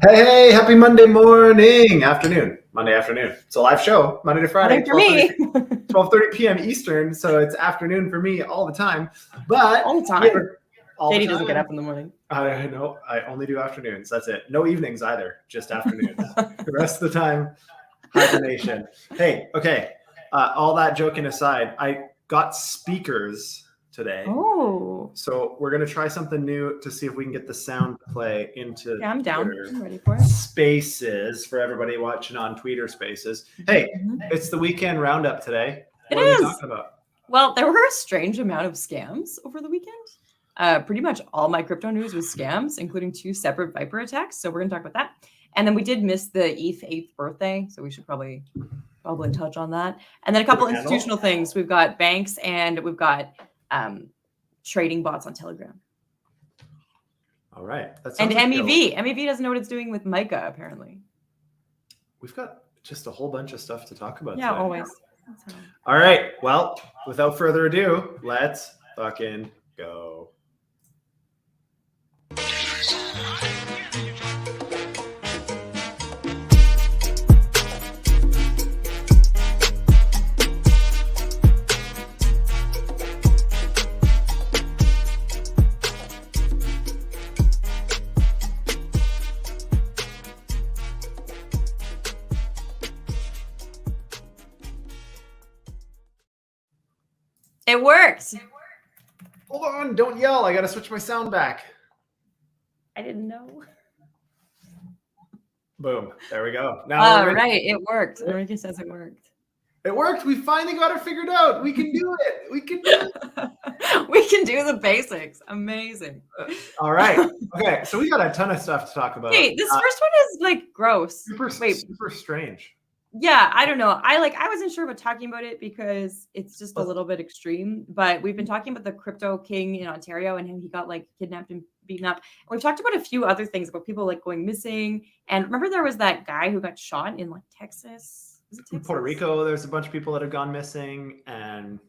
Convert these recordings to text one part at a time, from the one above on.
Hey, happy Monday morning, Monday afternoon. It's a live show, Monday to Friday, For me. 12:30 p.m. Eastern, so it's afternoon for me all the time. But all the time. JD doesn't get up in the morning. I know. I only do afternoons. That's it. No evenings either, just afternoons. The rest of the time, hibernation. Hey, okay. All that joking aside, I got speakers today. Oh. So we're going to try something new to see if we can get the sound play into I'm down. Twitter I'm ready for it. Spaces for everybody watching on Twitter Spaces. Hey, it's the weekend roundup today. What are we talking about? Well, there were a strange amount of scams over the weekend. Pretty much all my crypto news was scams, including 2 separate Viper attacks. So we're going to talk about that. And then we did miss the ETH 8th birthday. So we should probably touch on that. And then a couple institutional things. We've got banks and we've got trading bots on Telegram. All right. And MEV. MEV doesn't know what it's doing with Micah, apparently. We've got just a whole bunch of stuff to talk about. Yeah, today. Always. All right. Well, without further ado, let's fucking go. It works. Hold on, don't yell. I gotta switch my sound back. I didn't know. Boom. There we go. Now right. It worked. Enrique says it worked. It worked. We finally got it figured out. We can do it. We can do it. We can do the basics. Amazing. All right. Okay. So we got a ton of stuff to talk about. Hey, this first one is like gross. Super strange. Yeah, I don't know. I wasn't sure about talking about it because it's just a little bit extreme. But we've been talking about the crypto king in Ontario and how he got like kidnapped and beaten up. And we've talked about a few other things about people like going missing. And remember there was that guy who got shot in like Texas? Was it Texas? In Puerto Rico, there's a bunch of people that have gone missing. And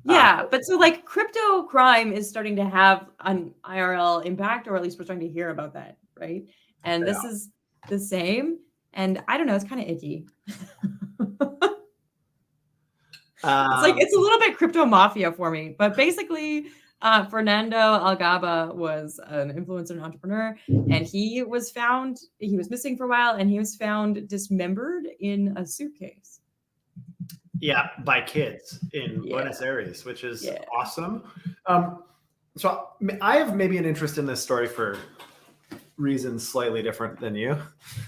yeah, but so like crypto crime is starting to have an IRL impact, or at least we're starting to hear about that, right? And this is the same. And I don't know, it's kind of icky. It's a little bit crypto mafia for me. But basically, Fernando Algaba was an influencer and entrepreneur, and he was missing for a while, and he was found dismembered in a suitcase. Yeah, by kids in Buenos Aires, which is awesome. So I have maybe an interest in this story for reasons slightly different than you.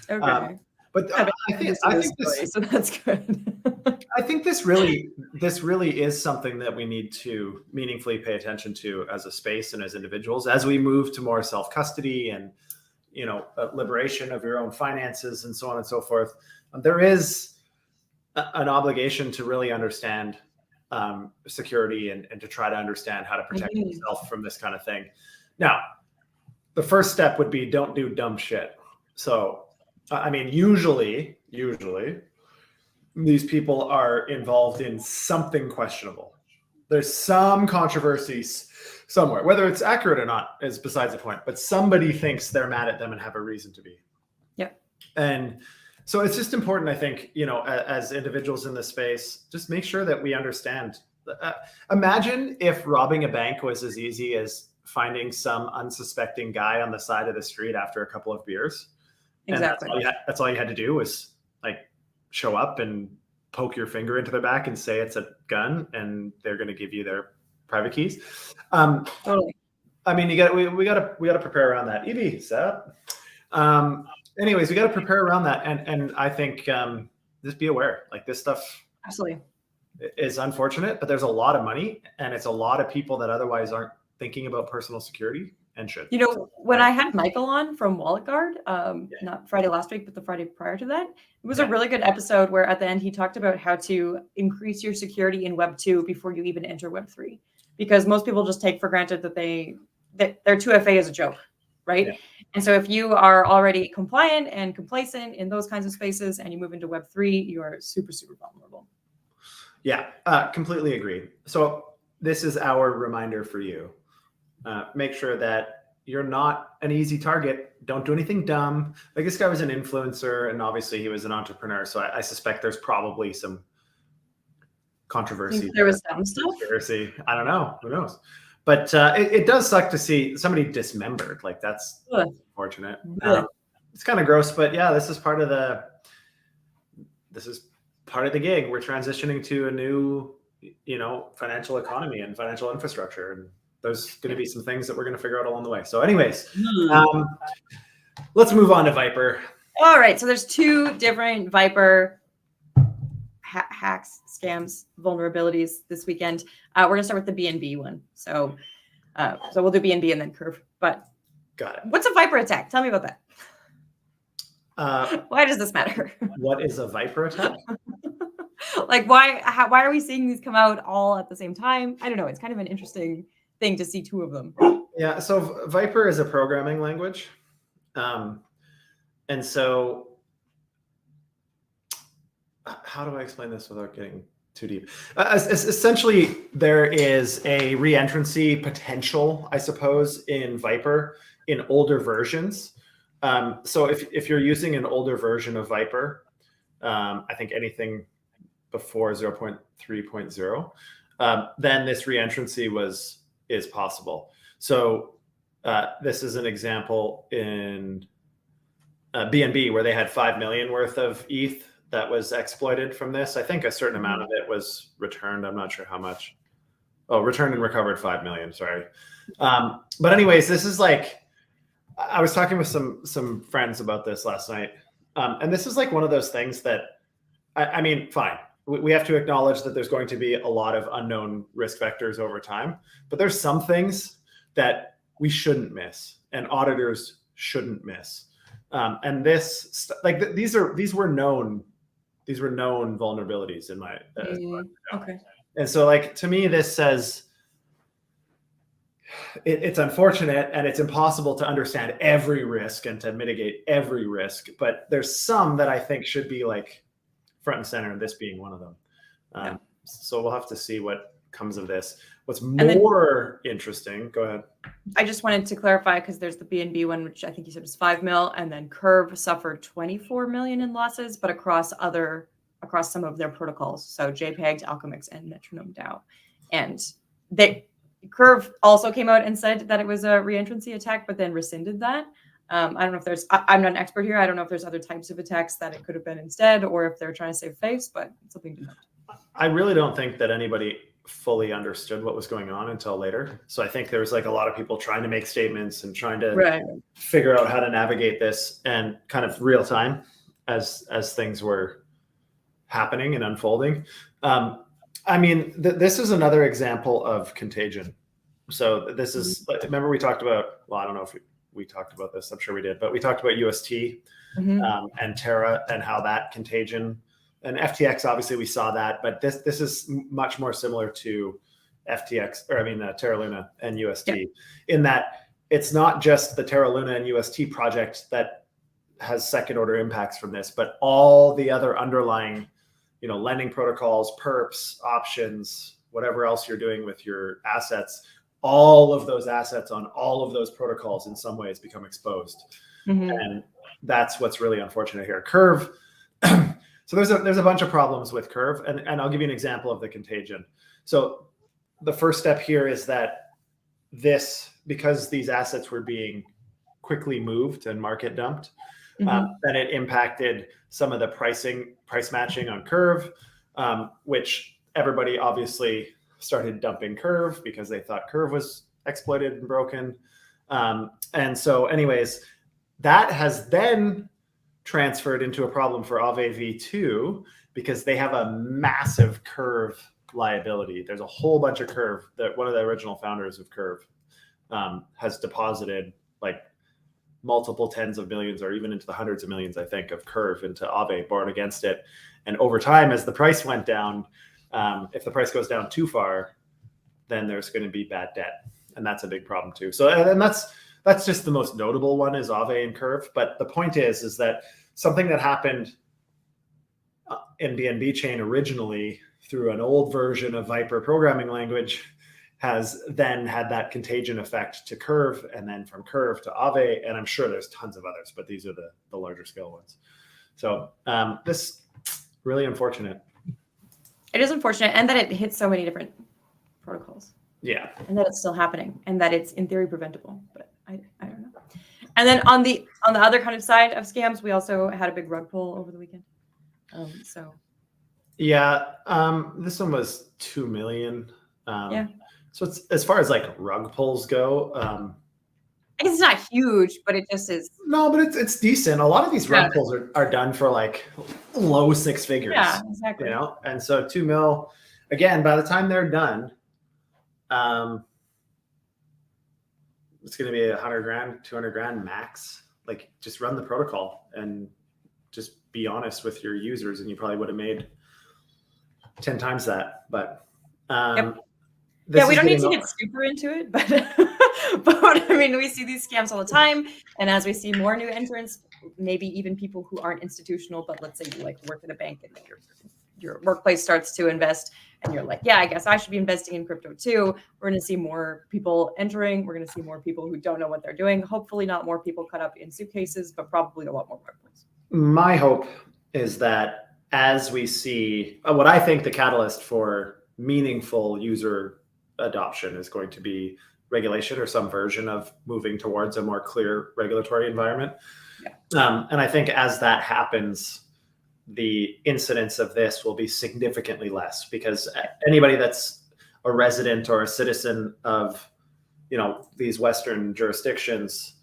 Okay. But I think this, so that's good. I think this really is something that we need to meaningfully pay attention to as a space and as individuals as we move to more self-custody and liberation of your own finances and so on and so forth. There is an obligation to really understand security and to try to understand how to protect yourself from this kind of thing. Now, the first step would be don't do dumb shit. So I mean, usually these people are involved in something questionable. There's some controversy somewhere. Whether it's accurate or not is besides the point. But somebody thinks they're mad at them and have a reason to be. Yeah. And so it's just important, I think, as individuals in this space, just make sure that we understand. Imagine if robbing a bank was as easy as finding some unsuspecting guy on the side of the street after a couple of beers. Exactly. And that's all you had to do was like show up and poke your finger into their back and say it's a gun, and they're going to give you their private keys. Totally. I mean, we got to prepare around that. Evie, set up. Anyways, we got to prepare around that, and I think just be aware. Like this stuff, absolutely, is unfortunate, but there's a lot of money, and it's a lot of people that otherwise aren't thinking about personal security. And should. When I had Michael on from Wallet Guard, not Friday last week, but the Friday prior to that, it was a really good episode where at the end he talked about how to increase your security in Web 2 before you even enter Web 3. Because most people just take for granted that their 2FA is a joke, right? Yeah. And so if you are already compliant and complacent in those kinds of spaces and you move into Web 3, you're super, super vulnerable. Yeah, completely agreed. So this is our reminder for you. Make sure that you're not an easy target. Don't do anything dumb. Like, this guy was an influencer, and obviously he was an entrepreneur. So I suspect there's probably some controversy. There was some stuff. Conspiracy. I don't know. Who knows? But it does suck to see somebody dismembered. Like, that's unfortunate. It's kind of gross, but yeah, this is part of the gig. We're transitioning to a new, financial economy and financial infrastructure, and there's going to be some things that we're going to figure out along the way. So anyways, let's move on to Viper. All right. So there's two different Viper hacks, scams, vulnerabilities this weekend. We're going to start with the BNB one. So we'll do BNB and then Curve. But got it. What's a Viper attack? Tell me about that. Why does this matter? What is a Viper attack? Like, why are we seeing these come out all at the same time? I don't know. It's kind of an interesting thing to see two of them. Yeah. So Viper is a programming language. And so how do I explain this without getting too deep? Essentially, there is a reentrancy potential, I suppose, in Viper in older versions. So if you're using an older version of Viper, I think anything before 0.3.0, then this reentrancy is possible. So this is an example in BNB where they had 5 million worth of ETH that was exploited from this. I think a certain amount of it was returned. I'm not sure how much. Oh, returned and recovered 5 million. Sorry. But anyways, this is like, I was talking with some friends about this last night. And this is like one of those things that, I mean, fine. We have to acknowledge that there's going to be a lot of unknown risk vectors over time, but there's some things that we shouldn't miss and auditors shouldn't miss. And this, like, these were known vulnerabilities in my, okay. And so, like, to me, this says it's unfortunate and it's impossible to understand every risk and to mitigate every risk, but there's some that I think should be like front and center, and this being one of them. So we'll have to see what comes of this. What's more interesting, go ahead. I just wanted to clarify, because there's the BNB one, which I think you said was 5 mil, and then Curve suffered 24 million in losses, but across some of their protocols. So JPEG, Alchemix, and Metronome DAO. And Curve also came out and said that it was a reentrancy attack, but then rescinded that. I don't know if I'm not an expert here. I don't know if there's other types of attacks that it could have been instead, or if they're trying to save face, but it's something to note. I really don't think that anybody fully understood what was going on until later. So I think there was like a lot of people trying to make statements and trying to figure out how to navigate this, and kind of real time as things were happening and unfolding. I mean, this is another example of contagion. So this is, remember we talked about, well, I don't know if we talked about this, I'm sure we did, but we talked about UST and Terra and how that contagion, and FTX, obviously we saw that, but this is much more similar to Terra Luna and UST in that it's not just the Terra Luna and UST project that has second order impacts from this, but all the other underlying, lending protocols, perps, options, whatever else you're doing with your assets, all of those assets on all of those protocols in some ways become exposed. And that's what's really unfortunate here. Curve. So there's a bunch of problems with Curve, and I'll give you an example of the contagion. So the first step here is that because these assets were being quickly moved and market dumped, then it impacted some of the price matching on Curve, which everybody obviously started dumping Curve because they thought Curve was exploited and broken. And so anyways, that has then transferred into a problem for Aave V2 because they have a massive Curve liability. There's a whole bunch of Curve that one of the original founders of Curve has deposited like multiple tens of millions or even into the hundreds of millions, I think, of Curve into Aave, borrowed against it. And over time, as the price went down, if the price goes down too far, then there's going to be bad debt. And that's a big problem too. So, and that's just the most notable one is Aave and Curve. But the point is that something that happened in BNB chain originally through an old version of Viper programming language has then had that contagion effect to Curve, and then from Curve to Aave, and I'm sure there's tons of others, but these are the larger scale ones. So this really unfortunate. It is unfortunate, and that it hits so many different protocols. Yeah. And that it's still happening, and that it's in theory preventable, but I don't know. And then on the other kind of side of scams, we also had a big rug pull over the weekend. Yeah, this one was 2 million. Yeah. So it's, as far as like rug pulls go, I guess it's not huge, but it just is. No, but it's decent. A lot of these rug pulls are done for like low six figures. Yeah, exactly. You know, and so 2 mil, again, by the time they're done, it's going to be 100 grand, 200 grand max. Like, just run the protocol and just be honest with your users, and you probably would have made 10 times that. But yeah, we don't need to get super into it, but but I mean, we see these scams all the time, and as we see more new entrants, maybe even people who aren't institutional, but let's say you like work at a bank and your workplace starts to invest, and you're like, yeah, I guess I should be investing in crypto too. We're going to see more people entering. We're going to see more people who don't know what they're doing. Hopefully, not more people cut up in suitcases, but probably a lot more workplace. My hope is that as we see what I think the catalyst for meaningful user adoption is going to be regulation or some version of moving towards a more clear regulatory environment. Yeah. And I think as that happens, the incidence of this will be significantly less, because anybody that's a resident or a citizen of, you know, these Western jurisdictions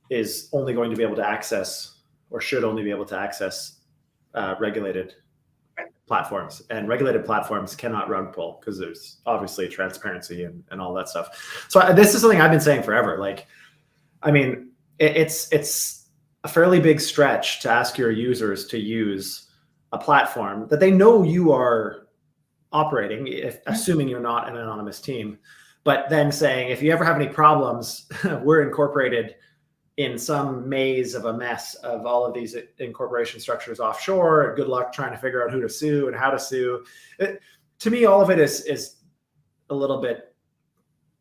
is only going to be able to access, or should only be able to access, regulated platforms, and regulated platforms cannot rug pull because there's obviously transparency and all that stuff. So this is something I've been saying forever. Like, I mean, it's a fairly big stretch to ask your users to use a platform that they know you are operating, assuming you're not an anonymous team, but then saying, if you ever have any problems, we're incorporated in some maze of a mess of all of these incorporation structures offshore. Good luck trying to figure out who to sue and how to sue. To me, all of it is a little bit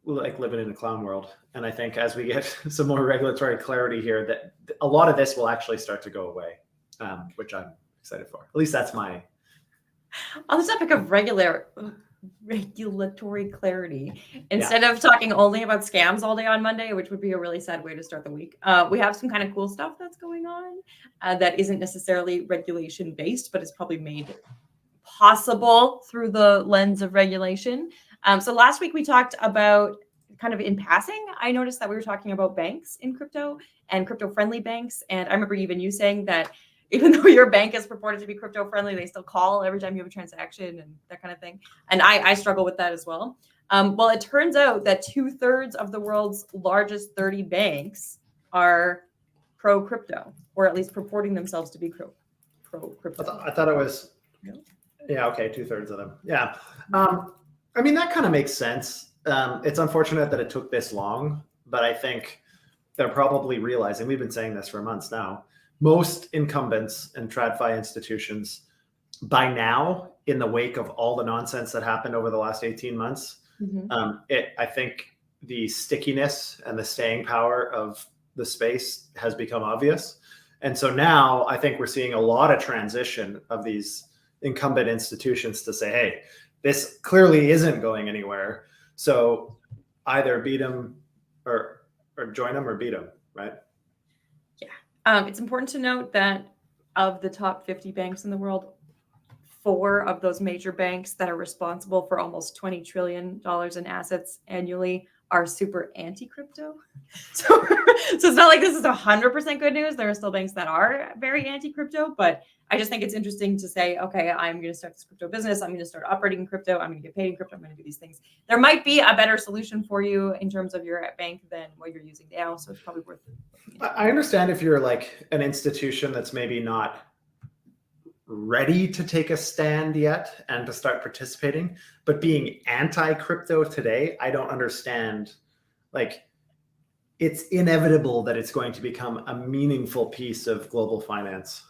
like living in a clown world. And I think as we get some more regulatory clarity here, that a lot of this will actually start to go away, which I'm excited for. At least that's my. On the topic of regulatory clarity, instead of talking only about scams all day on Monday, which would be a really sad way to start the week, we have some kind of cool stuff that's going on that isn't necessarily regulation based, but is probably made possible through the lens of regulation. So last week we talked about, kind of in passing, I noticed that we were talking about banks in crypto and crypto friendly banks. And I remember even you saying that even though your bank is purported to be crypto friendly, they still call every time you have a transaction and that kind of thing. And I struggle with that as well. Well, it turns out that 2/3 of the world's largest 30 banks are pro crypto, or at least purporting themselves to be pro crypto. I thought it was, yeah, okay, 2/3 of them. Yeah. I mean, that kind of makes sense. It's unfortunate that it took this long, but I think they're probably realizing, we've been saying this for months now, most incumbents and TradFi institutions by now, in the wake of all the nonsense that happened over the last 18 months, I think the stickiness and the staying power of the space has become obvious. And so now I think we're seeing a lot of transition of these incumbent institutions to say, hey, this clearly isn't going anywhere. So either beat them or join them or beat them, right? It's important to note that of the top 50 banks in the world, 4 of those major banks that are responsible for almost $20 trillion in assets annually are super anti-crypto. So it's not like this is 100% good news. There are still banks that are very anti-crypto, but I just think it's interesting to say, okay, I'm going to start this crypto business. I'm going to start operating in crypto. I'm going to get paid in crypto. I'm going to do these things. There might be a better solution for you in terms of your bank than what you're using now. So it's probably worth it. I understand if you're like an institution that's maybe not ready to take a stand yet and to start participating, but being anti-crypto today, I don't understand. Like, it's inevitable that it's going to become a meaningful piece of global finance.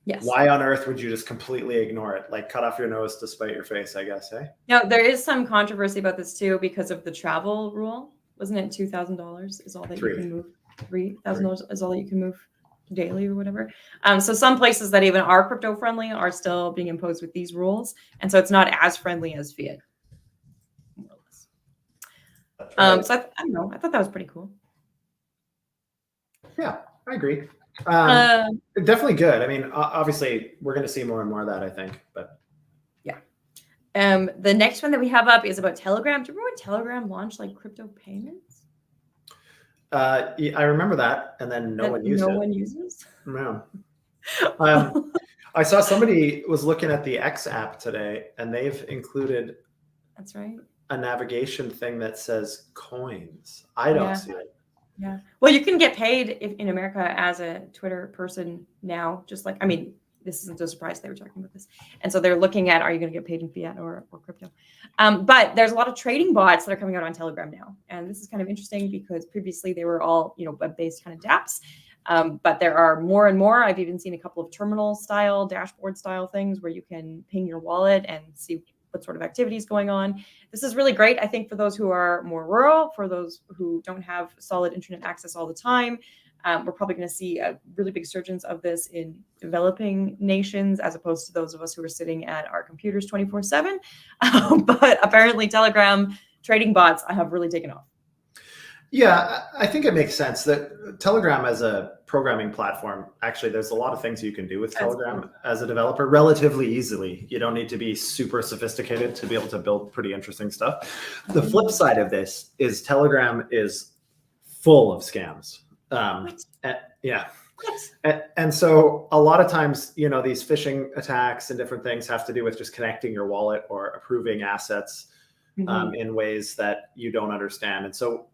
Yes. Why on earth would you just completely ignore it? Like cut off your nose to spite your face, I guess, eh? Now, there is some controversy about this too because of the travel rule. Wasn't it $2,000 is all that you can move? $3,000 is all that you can move daily or whatever. So some places that even are crypto friendly are still being imposed with these rules. And so it's not as friendly as fiat, more or less. So I don't know. I thought that was pretty cool. Yeah, I agree. Definitely good. I mean, obviously, we're going to see more and more of that, I think. But yeah. The next one that we have up is about Telegram. Do you remember when Telegram launched like crypto payments? I remember that, and then no one used it. No one uses? No. I saw somebody was looking at the X app today, and they've included that's right, a navigation thing that says coins. I don't see it. Yeah. Well, you can get paid in America as a Twitter person now, just like, I mean, this isn't a surprise they were talking about this. And so they're looking at, are you going to get paid in fiat or crypto? But there's a lot of trading bots that are coming out on Telegram now. And this is kind of interesting because previously they were all, web-based kind of dApps. But there are more and more. I've even seen a couple of terminal style, dashboard style things where you can ping your wallet and see what sort of activities going on. This is really great, I think, for those who are more rural, for those who don't have solid internet access all the time. We're probably going to see a really big surgence of this in developing nations, as opposed to those of us who are sitting at our computers 24/7. But apparently Telegram trading bots have really taken off. Yeah, I think it makes sense that Telegram as a programming platform, actually, there's a lot of things you can do with Telegram as a developer relatively easily. You don't need to be super sophisticated to be able to build pretty interesting stuff. The flip side of this is Telegram is full of scams. And so a lot of times, these phishing attacks and different things have to do with just connecting your wallet or approving assets in ways that you don't understand. And so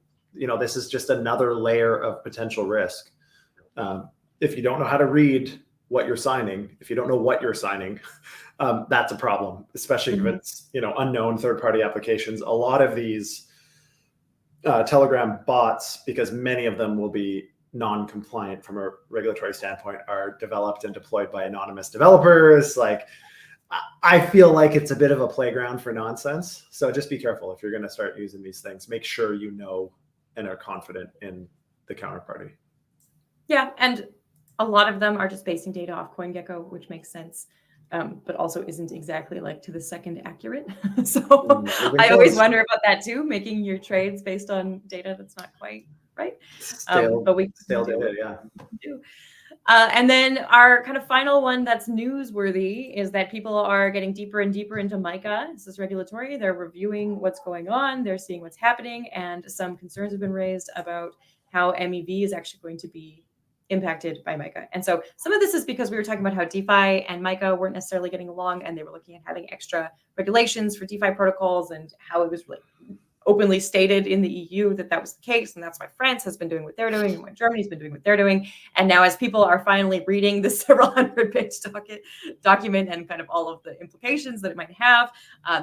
this is just another layer of potential risk. If you don't know how to read what you're signing, if you don't know what you're signing, that's a problem, especially if it's, unknown third-party applications. A lot of these Telegram bots, because many of them will be non-compliant from a regulatory standpoint, are developed and deployed by anonymous developers. Like, I feel like it's a bit of a playground for nonsense. So just be careful if you're going to start using these things. Make sure you know and are confident in the counterparty. Yeah, and a lot of them are just basing data off CoinGecko, which makes sense, but also isn't exactly like to the second accurate. So I always wonder about that too, making your trades based on data that's not quite right. But we still do it, yeah. And then our kind of final one that's newsworthy is that people are getting deeper and deeper into MiCA. This is regulatory. They're reviewing what's going on. They're seeing what's happening. And some concerns have been raised about how MEV is actually going to be impacted by MiCA. And so some of this is because we were talking about how DeFi and MiCA weren't necessarily getting along, and they were looking at having extra regulations for DeFi protocols, and how it was really openly stated in the EU that that was the case. And that's why France has been doing what they're doing and why Germany's been doing what they're doing. And now as people are finally reading this several hundred-page document and kind of all of the implications that it might have,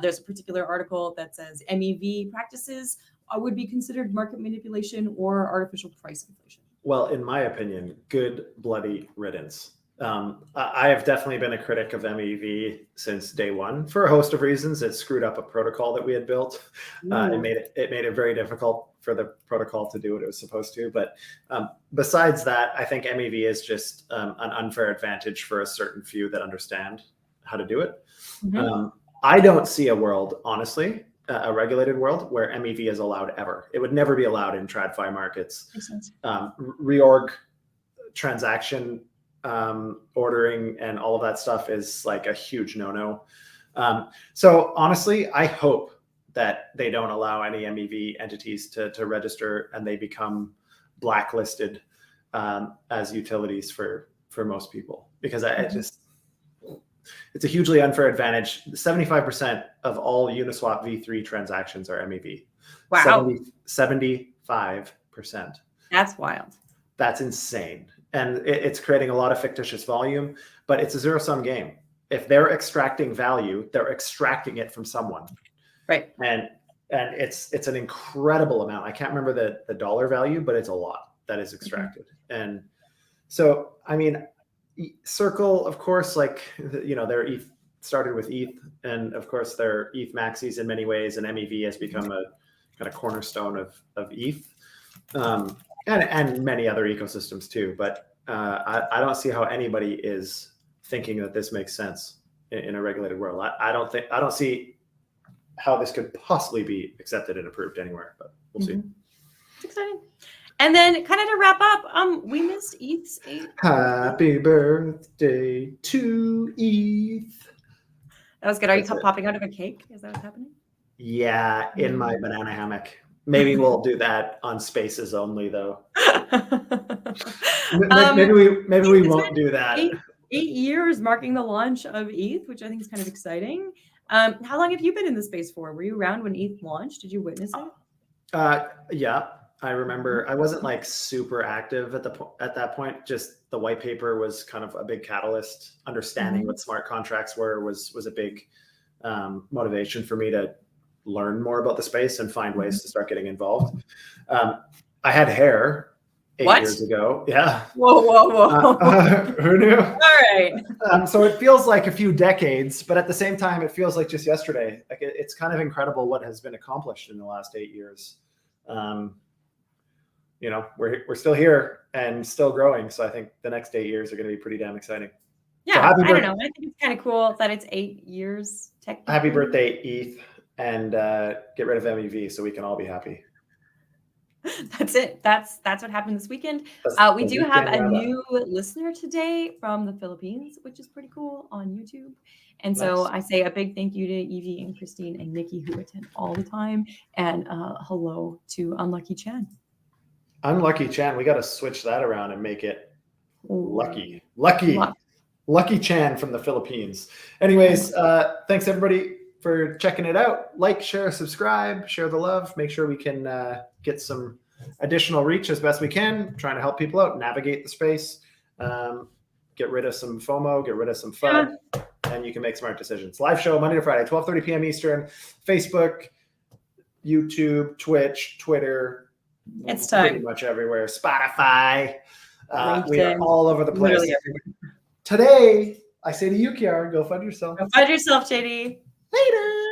there's a particular article that says MEV practices would be considered market manipulation or artificial price inflation. Well, in my opinion, good bloody riddance. I have definitely been a critic of MEV since day one for a host of reasons. It screwed up a protocol that we had built. It made it very difficult for the protocol to do what it was supposed to. But besides that, I think MEV is just an unfair advantage for a certain few that understand how to do it. I don't see a world, honestly, a regulated world where MEV is allowed ever. It would never be allowed in TradFi markets. Makes sense. Reorg transaction ordering and all of that stuff is like a huge no-no. So honestly, I hope that they don't allow any MEV entities to register and they become blacklisted as utilities for most people, because it's a hugely unfair advantage. 75% of all Uniswap V3 transactions are MEV. Wow. 75%. That's wild. That's insane. And it's creating a lot of fictitious volume, but it's a zero-sum game. If they're extracting value, they're extracting it from someone. Right. And it's an incredible amount. I can't remember the dollar value, but it's a lot that is extracted. And so, I mean, Circle, of course, like, their ETH started with ETH, and of course their ETH maxis in many ways, and MEV has become a kind of cornerstone of ETH, and many other ecosystems too. But I don't see how anybody is thinking that this makes sense in a regulated world. I don't see how this could possibly be accepted and approved anywhere, but we'll see. It's exciting. And then kind of to wrap up, we missed ETH's 8th. Happy birthday to ETH. That was good. Are you popping out of a cake? Is that what's happening? Yeah, in my banana hammock. Maybe we'll do that on Spaces only, though. Maybe we won't do that. 8 years marking the launch of ETH, which I think is kind of exciting. How long have you been in the space for? Were you around when ETH launched? Did you witness it? Yeah, I remember. I wasn't like super active at that point. Just the white paper was kind of a big catalyst. Understanding what smart contracts were was a big motivation for me to learn more about the space and find ways to start getting involved. I had hair 8 years ago. Yeah. Whoa. Who knew? All right. So it feels like a few decades, but at the same time, it feels like just yesterday. Like it's kind of incredible what has been accomplished in the last 8 years. We're still here and still growing. So I think the next 8 years are going to be pretty damn exciting. Yeah, I don't know. I think it's kind of cool that it's 8 years. Technically. Happy birthday, ETH, and get rid of MEV so we can all be happy. That's it. That's what happened this weekend. We do have a new listener today from the Philippines, which is pretty cool, on YouTube. And so I say a big thank you to Evie and Christine and Nikki, who attend all the time, and hello to Unlucky Chan. Unlucky Chan, we got to switch that around and make it Lucky Chan from the Philippines. Anyways, thanks everybody for checking it out. Like, share, subscribe, share the love. Make sure we can get some additional reach as best we can, trying to help people out, navigate the space, get rid of some FOMO, get rid of some FUD, and you can make smart decisions. Live show Monday to Friday, 12:30 p.m. Eastern, Facebook, YouTube, Twitch, Twitter. It's time. Pretty much everywhere. Spotify. We are all over the place. Today, I say to you, Kiara, go FUD yourself. Go FUD yourself, JD. Later.